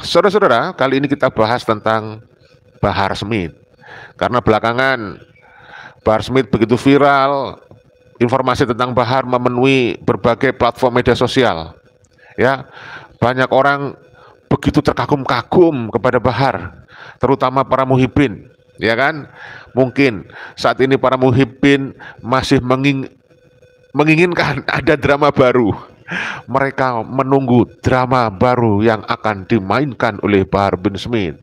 saudara-saudara, kali ini kita bahas tentang Bahar Smith. Karena belakangan Bahar Smith begitu viral, informasi tentang Bahar memenuhi berbagai platform media sosial. Ya, banyak orang begitu terkagum-kagum kepada Bahar, terutama para muhibbin, ya kan? Mungkin saat ini para muhibbin masih menginginkan ada drama baru. Mereka menunggu drama baru yang akan dimainkan oleh Bahar bin Smith.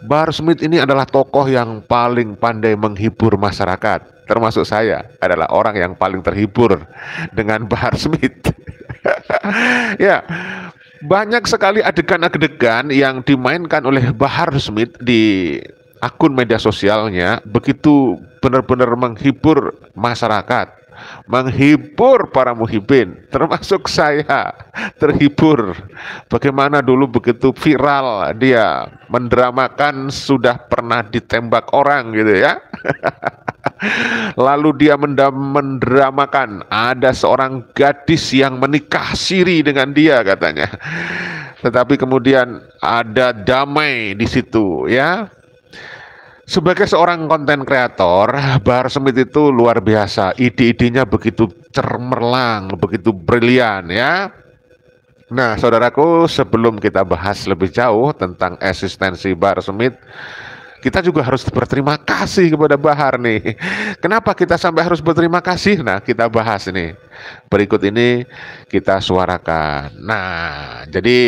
Bahar Smith ini adalah tokoh yang paling pandai menghibur masyarakat. Termasuk saya adalah orang yang paling terhibur dengan Bahar Smith. Ya, banyak sekali adegan-adegan yang dimainkan oleh Bahar Smith di akun media sosialnya, begitu benar-benar menghibur masyarakat, menghibur para muhibbin, termasuk saya terhibur. Bagaimana dulu begitu viral dia mendramakan sudah pernah ditembak orang gitu ya. Lalu dia mendramakan ada seorang gadis yang menikah siri dengan dia katanya. Tetapi kemudian ada damai di situ ya. Sebagai seorang konten kreator, Bahar Smith itu luar biasa. Ide-idenya begitu cemerlang, begitu brilian ya. Nah, saudaraku, sebelum kita bahas lebih jauh tentang eksistensi Bahar Smith, kita juga harus berterima kasih kepada Bahar nih. Kenapa kita sampai harus berterima kasih? Nah, kita bahas ini. Berikut ini kita suarakan. Nah, jadi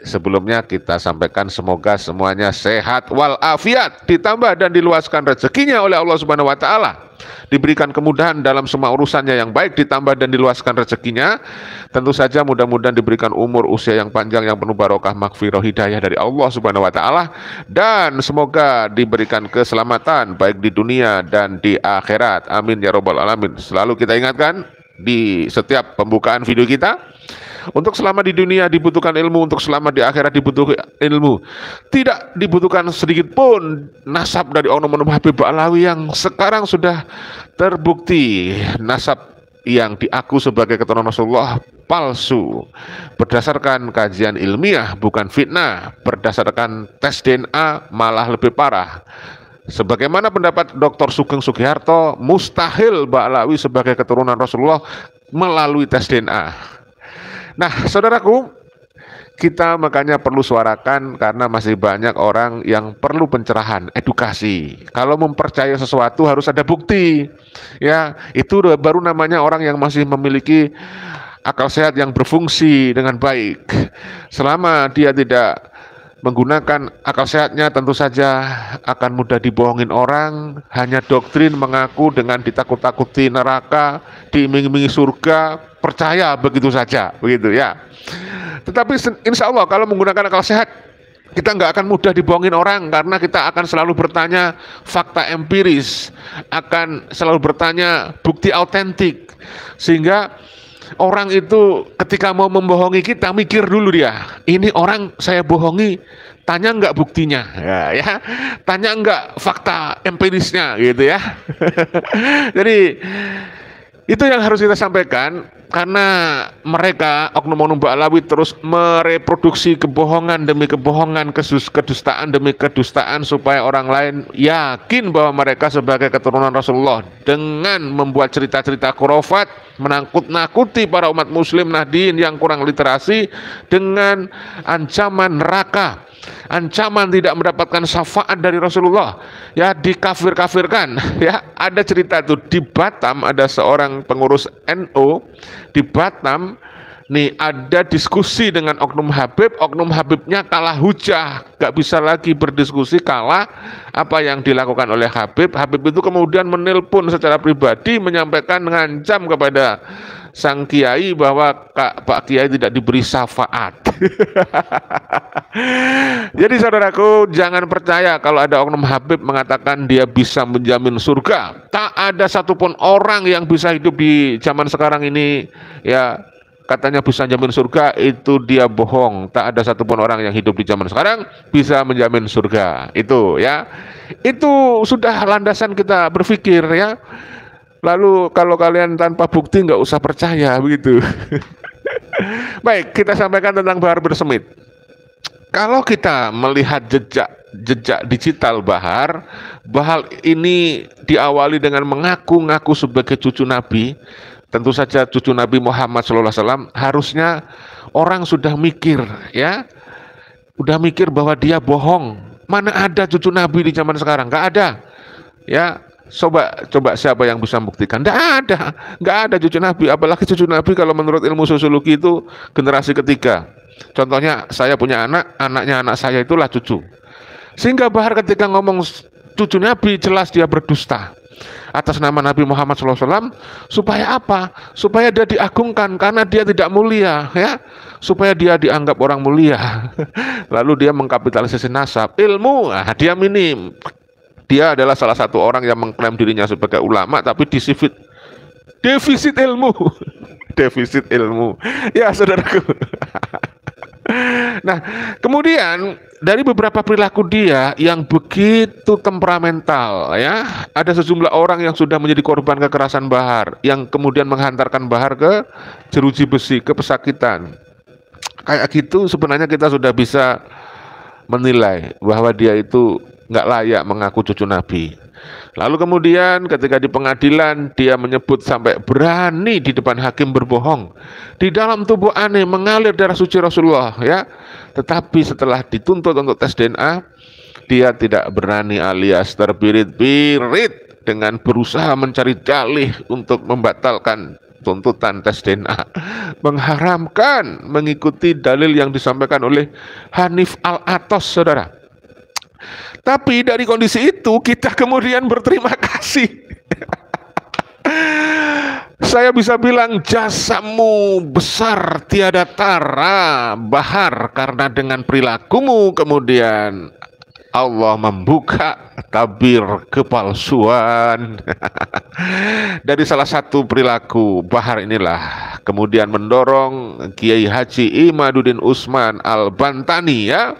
sebelumnya kita sampaikan semoga semuanya sehat walafiat, ditambah dan diluaskan rezekinya oleh Allah Subhanahu wa taala. Diberikan kemudahan dalam semua urusannya yang baik, ditambah dan diluaskan rezekinya. Tentu saja mudah-mudahan diberikan umur usia yang panjang yang penuh barokah, maghfirah, hidayah dari Allah Subhanahu wa taala, dan semoga diberikan keselamatan baik di dunia dan di akhirat. Amin ya rabbal alamin. Selalu kita ingatkan di setiap pembukaan video kita, untuk selamat di dunia dibutuhkan ilmu, untuk selamat di akhirat dibutuhkan ilmu. Tidak dibutuhkan sedikit pun nasab dari oknum-oknum Habib Ba'alawi yang sekarang sudah terbukti nasab yang diaku sebagai keturunan Rasulullah palsu. Berdasarkan kajian ilmiah, bukan fitnah. Berdasarkan tes DNA malah lebih parah. Sebagaimana pendapat Dr. Sugeng Sugiharto, mustahil Ba'alawi sebagai keturunan Rasulullah melalui tes DNA. Nah, saudaraku, kita makanya perlu suarakan karena masih banyak orang yang perlu pencerahan, edukasi. Kalau mempercayai sesuatu harus ada bukti. Ya, itu baru namanya orang yang masih memiliki akal sehat yang berfungsi dengan baik. Selama dia tidak menggunakan akal sehatnya, tentu saja akan mudah dibohongin orang. Hanya doktrin mengaku dengan ditakut-takuti neraka, diiming-imingi surga, percaya begitu saja, begitu ya. Tetapi insya Allah kalau menggunakan akal sehat, kita nggak akan mudah dibohongin orang, karena kita akan selalu bertanya fakta empiris, akan selalu bertanya bukti autentik, sehingga orang itu ketika mau membohongi kita mikir dulu dia, ini orang saya bohongi, tanya nggak buktinya, ya, tanya nggak fakta empirisnya, gitu ya. Jadi itu yang harus kita sampaikan, karena mereka oknum-oknum Ba'alawi terus mereproduksi kebohongan demi kebohongan, kedustaan demi kedustaan, supaya orang lain yakin bahwa mereka sebagai keturunan Rasulullah dengan membuat cerita-cerita khurafat, menakut-nakuti para umat muslim nahdien yang kurang literasi dengan ancaman neraka, ancaman tidak mendapatkan syafaat dari Rasulullah, ya, dikafir-kafirkan. Ya, ada cerita tuh di Batam, ada seorang pengurus NU di Batam nih, ada diskusi dengan oknum Habibnya kalah hujah, gak bisa lagi berdiskusi, kalah. Apa yang dilakukan oleh Habib itu kemudian menelpon secara pribadi, menyampaikan, mengancam kepada sang kiai bahwa Pak Kiai tidak diberi syafaat. Jadi saudaraku, jangan percaya kalau ada oknum Habib mengatakan dia bisa menjamin surga. Tak ada satupun orang yang bisa hidup di zaman sekarang ini, ya, katanya bisa menjamin surga, itu dia bohong. Tak ada satupun orang yang hidup di zaman sekarang bisa menjamin surga. Itu ya, itu sudah landasan kita berpikir ya. Lalu kalau kalian tanpa bukti nggak usah percaya begitu. Baik, kita sampaikan tentang Bahar bin Smith. Kalau kita melihat jejak digital Bahar ini diawali dengan mengaku-ngaku sebagai cucu Nabi. Tentu saja cucu Nabi Muhammad SAW, harusnya orang sudah mikir, ya, udah mikir bahwa dia bohong. Mana ada cucu Nabi di zaman sekarang? Nggak ada. Ya, coba siapa yang bisa membuktikan? Nggak ada cucu Nabi. Apalagi cucu Nabi kalau menurut ilmu sosiologi itu generasi ketiga. Contohnya saya punya anak, anaknya anak saya itulah cucu. Sehingga Bahar ketika ngomong cucu Nabi, jelas dia berdusta atas nama Nabi Muhammad SAW. Supaya apa? Supaya dia diagungkan karena dia tidak mulia, ya. Supaya dia dianggap orang mulia. Lalu dia mengkapitalisasi nasab, ilmu. Nah, dia minim. Dia adalah salah satu orang yang mengklaim dirinya sebagai ulama tapi defisit ilmu. Defisit ilmu. Ya, saudaraku. Nah, kemudian dari beberapa perilaku dia yang begitu temperamental, ya, ada sejumlah orang yang sudah menjadi korban kekerasan Bahar, yang kemudian menghantarkan Bahar ke jeruji besi, ke pesakitan. Kayak gitu sebenarnya kita sudah bisa menilai bahwa dia itu nggak layak mengaku cucu Nabi. Lalu kemudian ketika di pengadilan dia menyebut sampai berani di depan hakim berbohong. Di dalam tubuh aneh mengalir darah suci Rasulullah, ya. Tetapi setelah dituntut untuk tes DNA, dia tidak berani alias terbirit-birit dengan berusaha mencari dalih untuk membatalkan tuntutan tes DNA, mengharamkan mengikuti dalil yang disampaikan oleh Hanif Al-Atos, saudara. Tapi dari kondisi itu kita kemudian berterima kasih. Saya bisa bilang jasamu besar tiada tara Bahar, karena dengan perilakumu kemudian Allah membuka tabir kepalsuan. Dari salah satu perilaku Bahar inilah kemudian mendorong Kiai Haji Imaduddin Usman Al-Bantani, ya.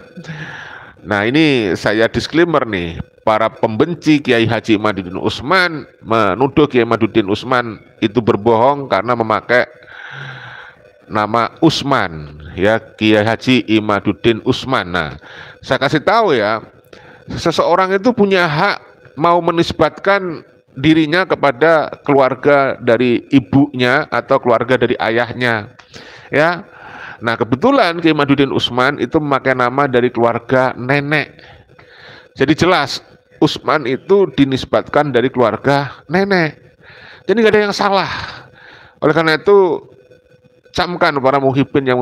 Nah, ini saya disclaimer nih, para pembenci Kiai Haji Imaduddin Usman menuduh Kiai Imaduddin Usman itu berbohong karena memakai nama Usman, ya, Kiai Haji Imaduddin Usman. Nah, saya kasih tahu ya, seseorang itu punya hak mau menisbatkan dirinya kepada keluarga dari ibunya atau keluarga dari ayahnya, ya. Nah, kebetulan Kiai Imaduddin Usman itu memakai nama dari keluarga nenek. Jadi jelas Usman itu dinisbatkan dari keluarga nenek. Jadi nggak ada yang salah. Oleh karena itu camkan para muhibin yang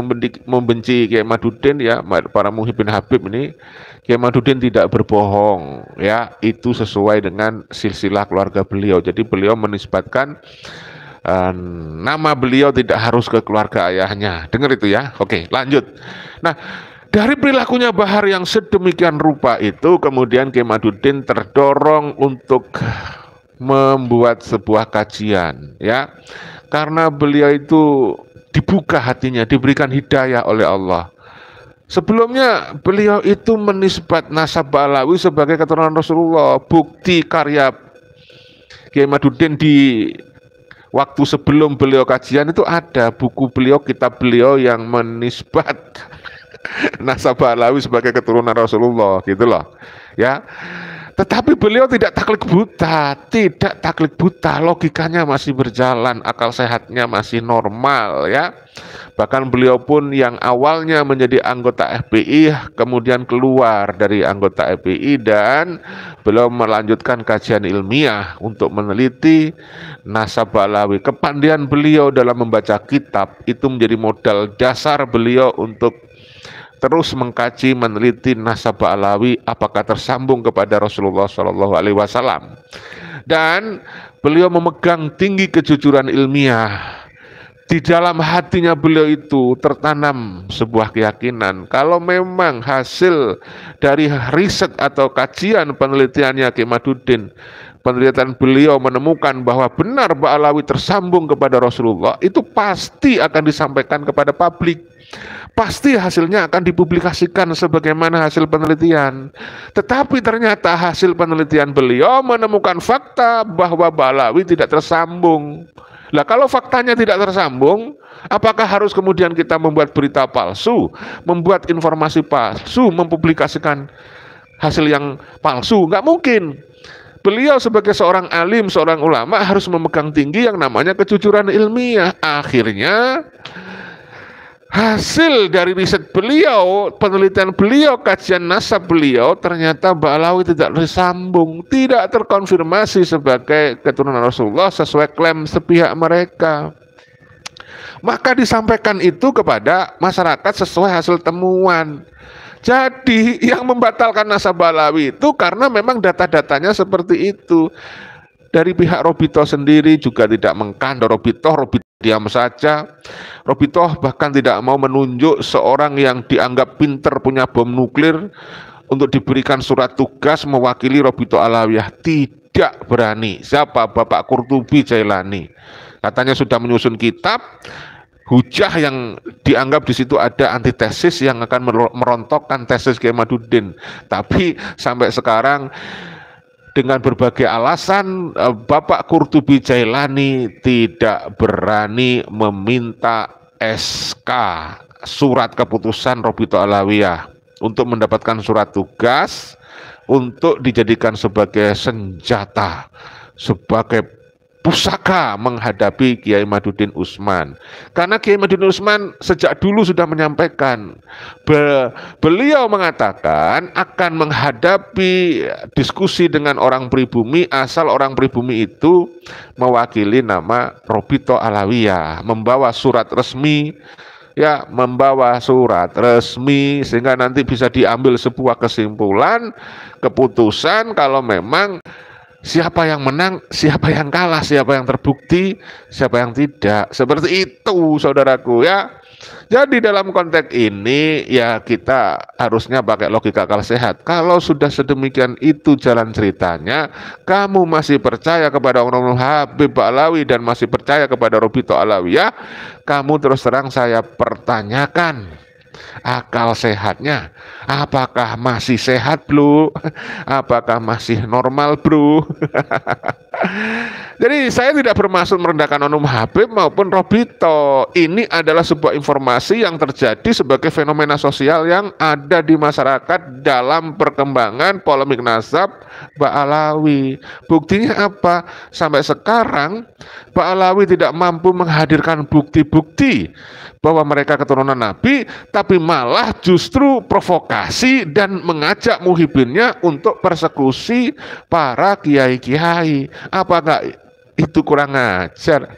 membenci Kiai Imaduddin, ya, para muhibin Habib ini, Kiai Imaduddin tidak berbohong, ya, itu sesuai dengan silsilah keluarga beliau. Jadi beliau menisbatkan nama beliau tidak harus ke keluarga ayahnya. Dengar itu, ya. Oke, lanjut. Nah, dari perilakunya Bahar yang sedemikian rupa itu, kemudian Kiai Imaduddin terdorong untuk membuat sebuah kajian, ya. Karena beliau itu dibuka hatinya, diberikan hidayah oleh Allah. Sebelumnya beliau itu menisbat nasab Ba'alawi sebagai keturunan Rasulullah. Bukti karya Kiai Imaduddin di waktu sebelum beliau kajian itu ada buku beliau, kitab beliau yang menisbat nasab Ba'alawi sebagai keturunan Rasulullah, gitu loh, ya. Tetapi beliau tidak taklid buta, logikanya masih berjalan, akal sehatnya masih normal, ya. Bahkan beliau pun yang awalnya menjadi anggota FPI kemudian keluar dari anggota FPI dan beliau melanjutkan kajian ilmiah untuk meneliti nasab Ba'alawi. Kepandaian beliau dalam membaca kitab itu menjadi modal dasar beliau untuk terus mengkaji, meneliti nasab Ba'alawi apakah tersambung kepada Rasulullah SAW. Dan beliau memegang tinggi kejujuran ilmiah. Di dalam hatinya beliau itu tertanam sebuah keyakinan kalau memang hasil dari riset atau kajian penelitiannya Kiai Imaduddin, penelitian beliau menemukan bahwa benar Ba'alawi tersambung kepada Rasulullah, itu pasti akan disampaikan kepada publik. Pasti hasilnya akan dipublikasikan sebagaimana hasil penelitian. Tetapi ternyata hasil penelitian beliau menemukan fakta bahwa Ba'alawi tidak tersambung. Lah kalau faktanya tidak tersambung, apakah harus kemudian kita membuat berita palsu, membuat informasi palsu, mempublikasikan hasil yang palsu? Nggak mungkin. Beliau sebagai seorang alim, seorang ulama harus memegang tinggi yang namanya kejujuran ilmiah. Akhirnya hasil dari riset beliau, penelitian beliau, kajian nasab beliau, ternyata Mbak Alawi tidak tersambung, tidak terkonfirmasi sebagai keturunan Rasulullah sesuai klaim sepihak mereka. Maka disampaikan itu kepada masyarakat sesuai hasil temuan. Jadi yang membatalkan nasab Alawi itu karena memang data-datanya seperti itu. Dari pihak Robito sendiri juga tidak mengkandor Robito diam saja. Robito bahkan tidak mau menunjuk seorang yang dianggap pinter punya bom nuklir untuk diberikan surat tugas mewakili Robito Alawiyah. Tidak berani. Siapa? Bapak Qurtubi Jailani. Katanya sudah menyusun kitab. Hujah yang dianggap di situ ada antitesis yang akan merontokkan tesis Kiai Madudin. Tapi sampai sekarang dengan berbagai alasan Bapak Qurtubi Jailani tidak berani meminta SK, surat keputusan Robito Alawiyah, untuk mendapatkan surat tugas untuk dijadikan sebagai senjata, sebagai pusaka menghadapi Kiai Madudin Usman. Karena Kiai Madudin Usman sejak dulu sudah menyampaikan, beliau mengatakan akan menghadapi diskusi dengan orang pribumi asal orang pribumi itu mewakili nama Robito Alawiyah, membawa surat resmi, ya, membawa surat resmi sehingga nanti bisa diambil sebuah kesimpulan, keputusan kalau memang siapa yang menang, siapa yang kalah, siapa yang terbukti, siapa yang tidak. Seperti itu, saudaraku, ya. Jadi dalam konteks ini ya kita harusnya pakai logika akal sehat. Kalau sudah sedemikian itu jalan ceritanya, kamu masih percaya kepada Orang Habib Alawi dan masih percaya kepada Robito Alawiyah, kamu terus terang saya pertanyakan akal sehatnya. Apakah masih sehat, bro? Apakah masih normal, bro? Jadi saya tidak bermaksud merendahkan Onum Habib maupun Robito. Ini adalah sebuah informasi yang terjadi sebagai fenomena sosial yang ada di masyarakat dalam perkembangan polemik nasab Mbak Alawi. Buktinya apa? Sampai sekarang Mbak Alawi tidak mampu menghadirkan bukti-bukti bahwa mereka keturunan Nabi, tapi malah justru provokasi dan mengajak muhibinnya untuk persekusi para kiai-kiai. Apakah itu kurang ajar?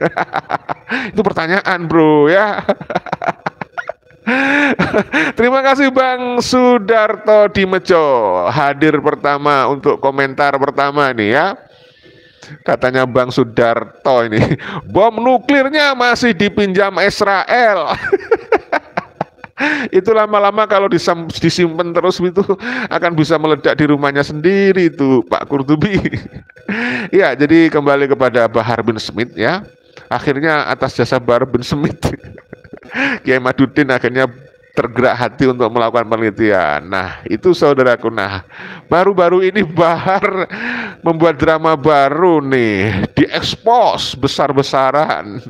Itu pertanyaan, bro, ya. Terima kasih Bang Sudarto Dimejo, hadir pertama untuk komentar pertama nih, ya. Katanya Bang Sudarto ini, bom nuklirnya masih dipinjam Israel. Itu lama-lama kalau disimpan terus itu akan bisa meledak di rumahnya sendiri itu Pak Qurtubi. Ya, jadi kembali kepada Bahar bin Smith, ya. Akhirnya atas jasa Bahar bin Smith, Kiai Madudin akhirnya tergerak hati untuk melakukan penelitian. Nah, itu saudaraku. Nah, baru-baru ini Bahar membuat drama baru nih, diekspos besar-besaran.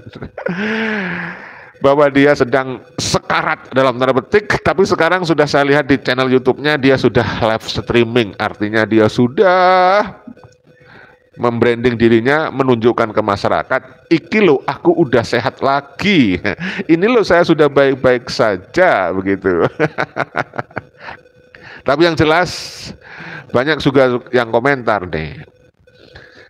Bahwa dia sedang sekarat dalam tanda petik, tapi sekarang sudah saya lihat di channel YouTube-nya dia sudah live streaming, artinya dia sudah membranding dirinya, menunjukkan ke masyarakat, iki lo aku udah sehat lagi, ini lo saya sudah baik-baik saja, begitu. Tapi yang jelas banyak juga yang komentar nih,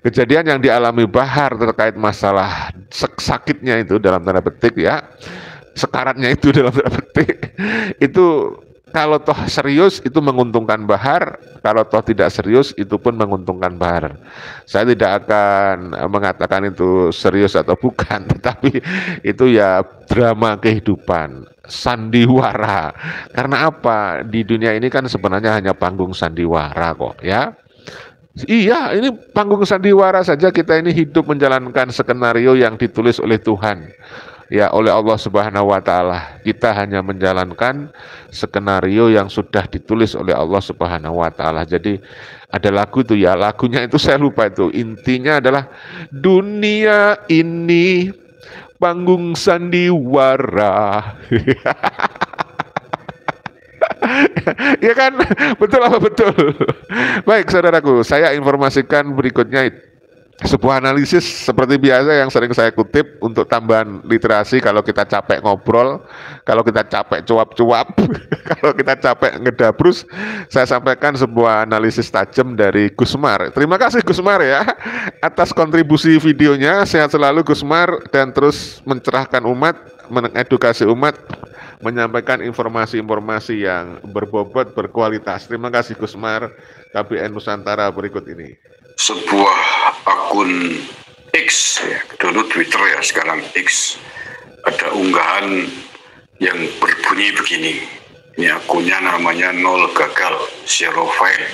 kejadian yang dialami Bahar terkait masalah sakitnya itu dalam tanda petik, ya, sekaratnya itu dalam tanda petik, itu kalau toh serius itu menguntungkan Bahar, kalau toh tidak serius itu pun menguntungkan Bahar. Saya tidak akan mengatakan itu serius atau bukan, tetapi itu ya drama kehidupan, sandiwara. Karena apa? Di dunia ini kan sebenarnya hanya panggung sandiwara kok, ya. Iya, ini panggung sandiwara saja, kita ini hidup menjalankan skenario yang ditulis oleh Tuhan. Ya, oleh Allah Subhanahu wa taala. Kita hanya menjalankan skenario yang sudah ditulis oleh Allah Subhanahu wa taala. Jadi ada lagu itu, ya, lagunya itu saya lupa itu. Intinya adalah dunia ini panggung sandiwara. Ya kan, betul apa betul? Baik saudaraku, saya informasikan berikutnya sebuah analisis seperti biasa yang sering saya kutip untuk tambahan literasi kalau kita capek ngobrol, kalau kita capek cuap-cuap, kalau kita capek ngedabrus, saya sampaikan sebuah analisis tajam dari Gusmar. Terima kasih Gusmar ya atas kontribusi videonya. Sehat selalu Gusmar dan terus mencerahkan umat, mengedukasi umat, menyampaikan informasi-informasi yang berbobot, berkualitas. Terima kasih Gusmar. KBN Nusantara berikut ini. Sebuah akun X, ya, dulu Twitter ya, sekarang X, ada unggahan yang berbunyi begini. Ini akunnya namanya Nol Gagal, Zero Fail.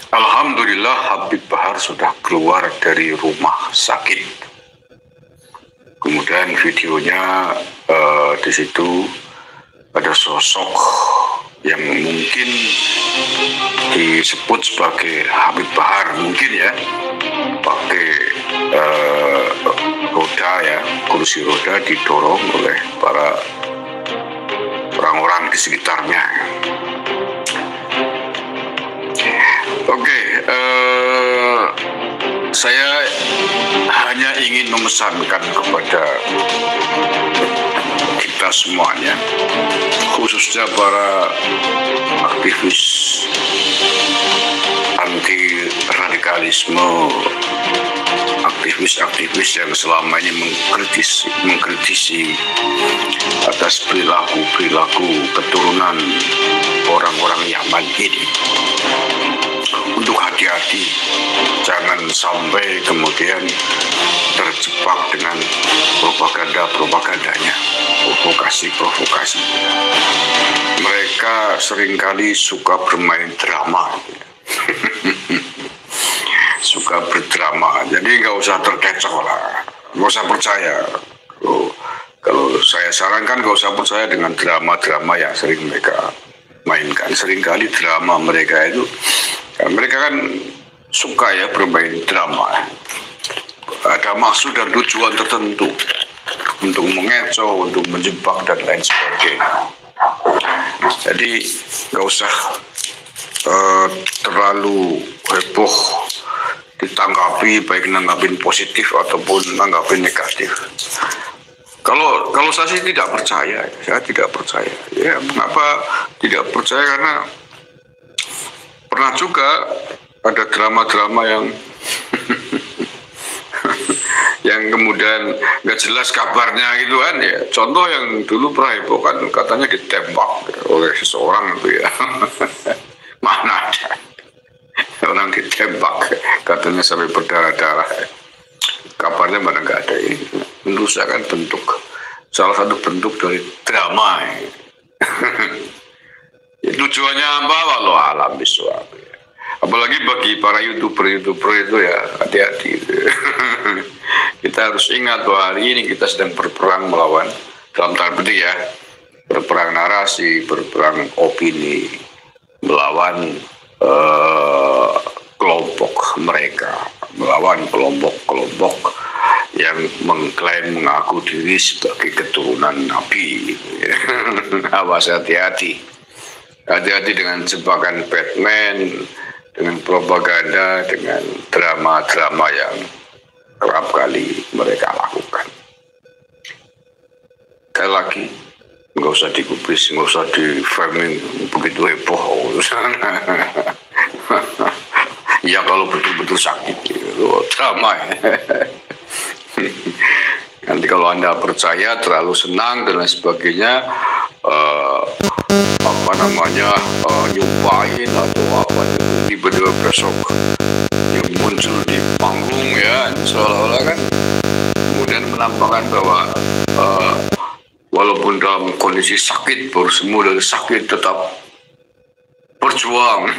Alhamdulillah Habib Bahar sudah keluar dari rumah sakit. Kemudian videonya di situ ada sosok yang mungkin disebut sebagai Habib Bahar, mungkin ya, pakai roda ya, kursi roda didorong oleh para orang-orang di sekitarnya. Oke, saya hanya ingin memesankan kepada kita semuanya, khususnya para aktivis anti radikalisme, aktivis-aktivis yang selama ini mengkritisi atas perilaku keturunan orang-orang Yaman ini, untuk hati-hati, jangan sampai kemudian terjebak dengan propagandanya, provokasi. Mereka seringkali suka bermain drama, suka berdrama. Jadi nggak usah terkecoh lah, nggak usah percaya. Kalau saya sarankan nggak usah percaya dengan drama-drama yang sering mereka mainkan. Seringkali drama mereka itu, mereka kan suka ya bermain drama. Ada maksud dan tujuan tertentu untuk mengecoh, untuk menjebak dan lain sebagainya. Jadi nggak usah terlalu heboh ditanggapi, baik nanggapin positif ataupun nanggapin negatif. Kalau saya sih tidak percaya, Ya, mengapa tidak percaya? Karena pernah juga ada drama-drama yang yang kemudian nggak jelas kabarnya gitu kan ya. Contoh yang dulu pernah heboh kan, katanya ditembak oleh seseorang itu ya. Mana ada orang ditembak katanya sampai berdarah-darah. Kabarnya mana nggak ada ini. Menurut saya kan salah satu bentuk dari drama. Ya, tujuannya apa? Walau alam biswab. Apalagi bagi para youtuber itu ya, hati-hati. Kita harus ingat bahwa hari ini kita sedang berperang melawan, dalam tanda petik ya, berperang narasi, berperang opini, melawan kelompok mereka, melawan kelompok-kelompok yang mengaku diri sebagai keturunan Nabi. Awas, hati-hati dengan jebakan Batman, dengan propaganda, dengan drama-drama yang kerap kali mereka lakukan. Sekali lagi, nggak usah digubris, nggak usah di framing begitu heboh. Ya kalau betul-betul sakit itu drama ya. Nanti kalau Anda percaya, terlalu senang dan lain sebagainya, nyumpahin atau apa, tiba-tiba besok yang muncul di panggung ya, seolah-olah kan kemudian menampakkan bahwa walaupun dalam kondisi sakit, baru sembuh dari sakit, tetap berjuang,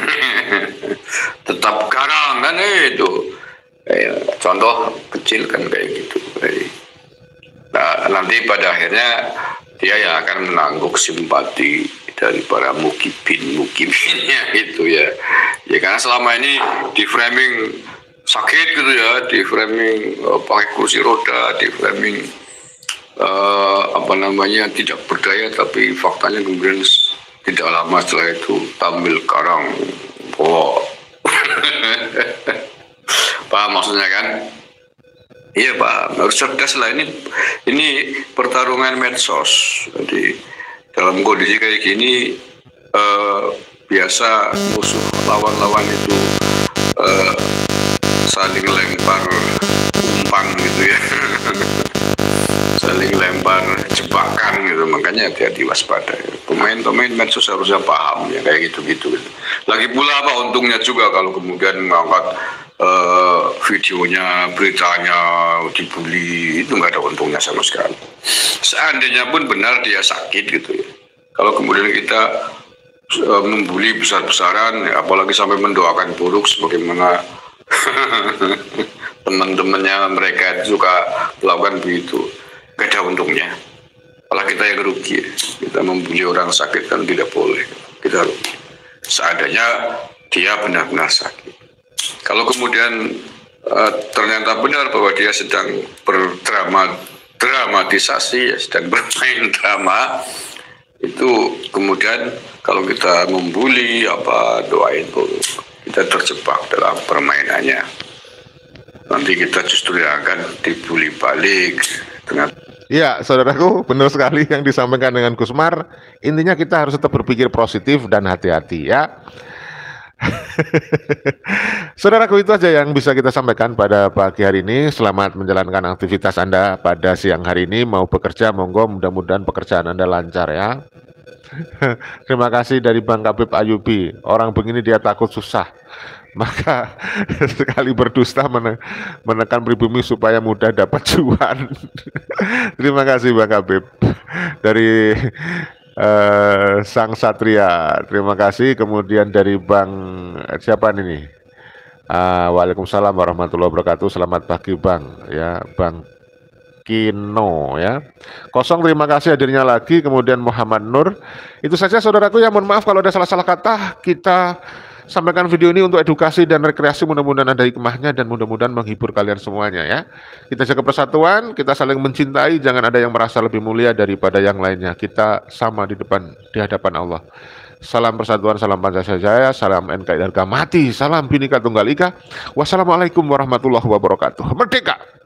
tetap garang kan itu. Contoh kecil kan kayak gitu. Nah, nanti pada akhirnya dia yang akan menangguk simpati dari para mukibinnya itu ya. Ya karena selama ini di framing sakit gitu ya, di framing pakai kursi roda, di framing apa namanya, tidak berdaya, tapi faktanya kemudian tidak lama setelah itu tampil karang. Oh. Paham maksudnya kan? Iya Pak, harus cerdas lah, ini pertarungan medsos. Jadi dalam kondisi kayak gini biasa musuh lawan-lawan itu saling lempar umpan gitu ya. Saling lempar jebakan gitu, makanya hati-hati, waspada. Pemain-pemain medsos harusnya paham ya kayak gitu-gitu. Lagi pula apa untungnya juga kalau kemudian mengangkat videonya, beritanya dibully, itu nggak ada untungnya sama sekali. Seandainya pun benar dia sakit gitu ya, kalau kemudian kita membuli besar-besaran, apalagi sampai mendoakan buruk sebagaimana teman-temannya mereka suka melakukan begitu, gak ada untungnya. Malah kita yang rugi. Kita membuli orang sakit kan tidak boleh, kita rugi. Seandainya dia benar-benar sakit. Kalau kemudian ternyata benar bahwa dia sedang dramatisasi, ya, sedang bermain drama, itu kemudian kalau kita membuli doain kita terjebak dalam permainannya, nanti kita justru yang akan dibully balik. Ya, saudaraku, benar sekali yang disampaikan dengan Gusmar. Intinya kita harus tetap berpikir positif dan hati-hati ya. Saudaraku, itu aja yang bisa kita sampaikan pada pagi hari ini. Selamat menjalankan aktivitas Anda pada siang hari ini. Mau bekerja, monggo, mudah-mudahan pekerjaan Anda lancar ya. Terima kasih dari Bang Kabib Ayubi. Orang begini dia takut susah, maka sekali berdusta menekan pribumi supaya mudah dapat cuan. Terima kasih Bang Kabib dari Sang Satria. Terima kasih. Kemudian dari Bang siapa ini? Waalaikumsalam warahmatullahi wabarakatuh. Selamat pagi Bang ya, Bang Kino ya. Kosong, terima kasih hadirnya lagi. Kemudian Muhammad Nur. Itu saja saudaraku ya, mohon maaf kalau ada salah-salah kata. Kita sampaikan video ini untuk edukasi dan rekreasi, mudah-mudahan ada hikmahnya dan mudah-mudahan menghibur kalian semuanya ya. Kita jaga persatuan, kita saling mencintai, jangan ada yang merasa lebih mulia daripada yang lainnya. Kita sama di hadapan Allah. Salam persatuan, salam Pancasila, salam NKRI harga mati, salam Bhinneka Tunggal Ika. Wassalamualaikum warahmatullahi wabarakatuh. Merdeka!